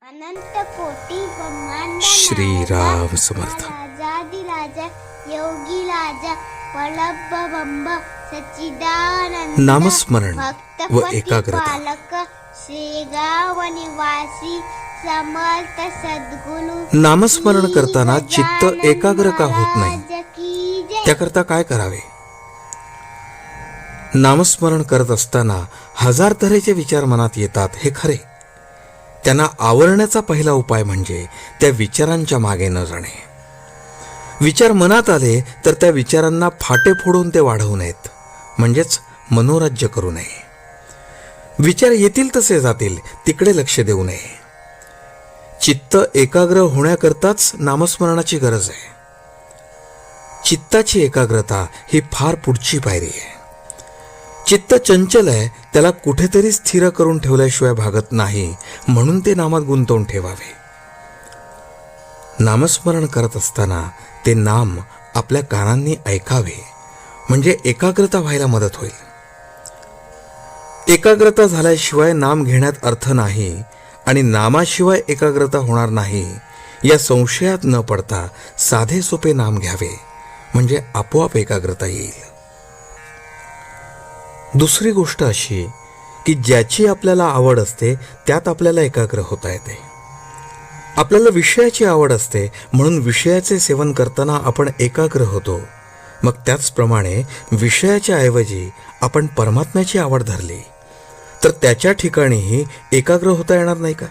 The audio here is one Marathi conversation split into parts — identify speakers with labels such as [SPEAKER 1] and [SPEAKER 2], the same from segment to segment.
[SPEAKER 1] अनंत कोटी ब्रह्मांड
[SPEAKER 2] श्रीराम समर्थ.
[SPEAKER 1] राजाधिराज योगी राजा परब्रह्म सच्चिदानंद
[SPEAKER 2] नामस्मरण व
[SPEAKER 1] भक्तपती
[SPEAKER 2] एकाग्रता.
[SPEAKER 1] पालक श्रीगाव निवासी समर्थ सद्गुरु.
[SPEAKER 2] नामस्मरण करताना चित्त एकाग्र का होत नाही,
[SPEAKER 1] महाराज की जय.
[SPEAKER 2] त्याकरता काय करावे? नामस्मरण करत असताना हजार तऱ्हेचे विचार मनात येतात, हे खरे. त्यांना आवरण्याचा पहिला उपाय म्हणजे त्या विचारांच्या मागे न जाणे. विचार मनात आले तर त्या विचारांना फाटे फोडून ते वाढवू नयेत, म्हणजेच मनोराज्य करू नये. विचार येतील तसे जातील, तिकडे लक्ष देऊ नये. चित्त एकाग्र होण्याकरताच नामस्मरणाची गरज आहे. चित्ताची एकाग्रता ही फार पुढची पायरी आहे. चित्त चंचल आहे, त्याला कुठेतरी स्थिर करून ठेवल्याशिवाय भागत नाही, म्हणून ते नामात गुंतवून ठेवावे. नामस्मरण करत असताना ते नाम आपल्या कानांनी ऐकावे, म्हणजे एकाग्रता व्हायला मदत होईल. एकाग्रता झाल्याशिवाय नाम घेण्यात अर्थ नाही आणि नामाशिवाय एकाग्रता होणार नाही, या संशयात न पडता साधे सोपे नाम घ्यावे, म्हणजे आपोआप एकाग्रता येईल. दुसरी गोष्ट अशी की ज्याची आपल्याला आवड असते त्यात आपल्याला एकाग्र होता येते. आपल्याला विषयाची आवड असते म्हणून विषयाचे सेवन करताना आपण एकाग्र होतो. मग त्याचप्रमाणे विषयाच्या ऐवजी आपण परमात्म्याची आवड धरली तर त्याच्या ठिकाणीही एकाग्र होता येणार नाही का?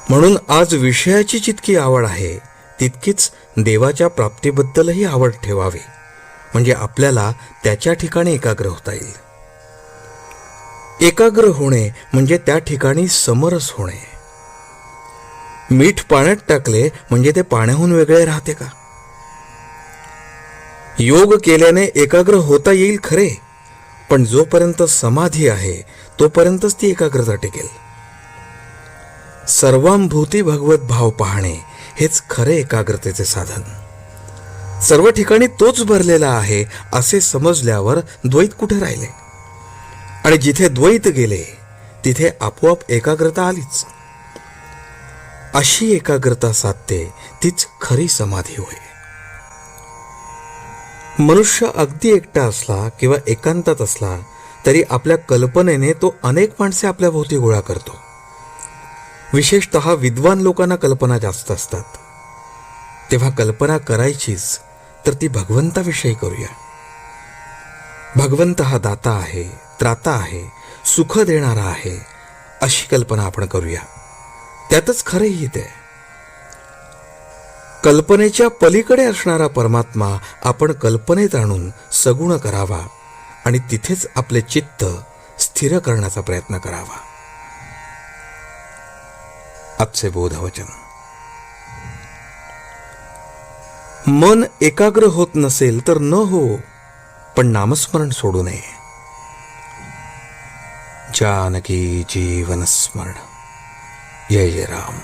[SPEAKER 2] म्हणून आज विषयाची जितकी आवड आहे तितकीच देवाच्या प्राप्तीबद्दलही आवड ठेवावी, म्हणजे आपल्याला त्याच्या ठिकाणी एकाग्र होता येईल. एकाग्र होणे म्हणजे त्या ठिकाणी समरस होणे. मीठ पाण्यात टाकले म्हणजे ते पाण्याहून वेगळे राहते का? योग केल्याने एकाग्र होता येईल खरे, पण जोपर्यंत समाधी आहे तोपर्यंतच ती एकाग्रता टिकेल. सर्वांभूती भगवत भाव पाहणे हेच खरे एकाग्रतेचे साधन. सर्व ठिकाणी तोच भरलेला आहे असे समजल्यावर द्वैत कुठे राहिले? आणि जिथे द्वैत गेले तिथे आपोआप एकाग्रता आलीच. अशी एकाग्रता साधते तीच खरी समाधी होय. मनुष्य अगदी एकटा असला किंवा एकांतात असला तरी आपल्या कल्पनेने तो अनेक माणसे आपल्या भोवती गोळा करतो. विशेषतः विद्वान लोकांना कल्पना जास्त असतात. तेव्हा कल्पना करायचीच तर ती भगवंताविषयी करूया. भगवंत हा दाता आहे, त्राता आहे, सुख देणारा आहे, अशी कल्पना आपण करूया. त्यातच खरे हित आहे. कल्पनेच्या पलीकडे असणारा परमात्मा आपण कल्पनेत आणून सगुण करावा आणि तिथेच आपले चित्त स्थिर करण्याचा प्रयत्न करावा. आजचे बोधवचन. मन एकाग्र होत नसेल तर न हो, पण नामस्मरण सोडू नये. जानकी जीवन स्मरण. जय जय राम.